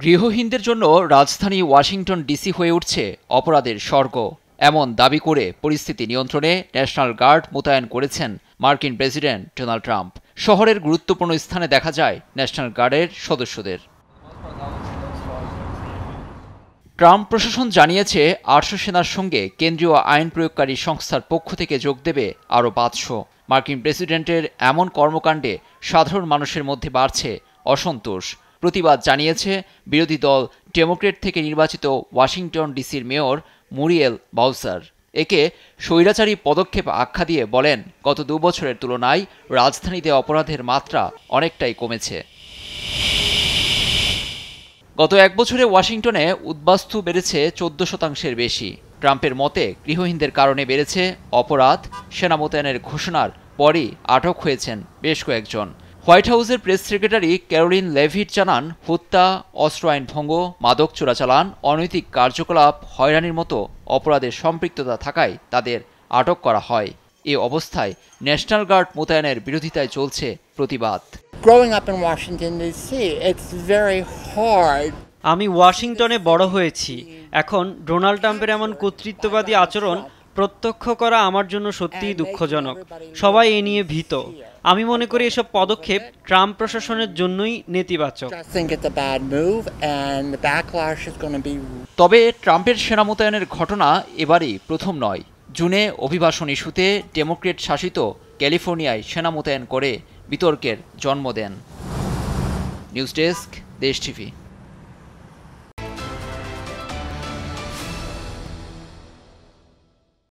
গৃহহীনদের জন্য রাজধানী Washington DC হয়ে উঠছে অপরাধের স্বর্গ, এমন দাবি করে পরিস্থিতি নিয়ন্ত্রণে ন্যাশনাল গার্ড মোতায়েন করেছেন মার্কিন প্রেসিডেন্ট ডোনাল্ড ট্রাম্প। শহরের গুরুত্বপূর্ণ স্থানে দেখা যায় ন্যাশনাল গার্ডের সদস্যদের। ট্রাম্প প্রশাসন জানিয়েছে ৮০০ সেনার সঙ্গে কেন্দ্রীয় আইন প্রয়োগকারী সংস্থার পক্ষ থেকে যোগ দেবে আরও ৫০০। মার্কিন প্রেসিডেন্টের এমন কর্মকাণ্ডে সাধারণ মানুষের মধ্যে বাড়ছে অসন্তোষ। প্রতিবাদ জানিয়েছে বিরোধী দল ডেমোক্রেট থেকে নির্বাচিত ওয়াশিংটন ডিসির মেয়র মুরিয়েল বাউসার। একে স্বৈরাচারী পদক্ষেপ আখ্যা দিয়ে বলেন, গত ২ বছরের তুলনায় রাজধানীতে অপরাধের মাত্রা অনেকটাই কমেছে। গত ১ বছরে ওয়াশিংটনে উদ্বাস্তু বেড়েছে ১৪% বেশি। ট্রাম্পের মতে গৃহহীনদের কারণে বেড়েছে অপরাধ। সেনা মোতায়েনের ঘোষণার পরই আটক হয়েছেন বেশ কয়েকজন। হোয়াইট হাউসের প্রেস সেক্রেটারি ক্যারোলিন লেভিট জানান, হত্যা, অস্ত্র আইন ভঙ্গ, মাদক চোরাচালান, অনৈতিক কার্যকলাপ, হয়রানির মতো অপরাধের সম্পৃক্ততা থাকায় তাদের আটক করা হয়। এ অবস্থায় ন্যাশনাল গার্ড মোতায়েনের বিরোধিতায় চলছে প্রতিবাদ। আমি ওয়াশিংটনে বড় হয়েছি। এখন ডোনাল্ড ট্রাম্পের এমন কর্তৃত্ববাদী আচরণ প্রত্যক্ষ করা আমার জন্য সত্যিই দুঃখজনক। সবাই এ নিয়ে ভীত। আমি মনে করি এসব পদক্ষেপ ট্রাম্প প্রশাসনের জন্যই নেতিবাচক। তবে ট্রাম্পের সেনা মোতায়েনের ঘটনা এবারই প্রথম নয়। জুনে অভিবাসন ইস্যুতে ডেমোক্রেট শাসিত ক্যালিফোর্নিয়ায় সেনা মোতায়েন করে বিতর্কের জন্ম দেন। নিউজ ডেস্ক, দেশ টিভি।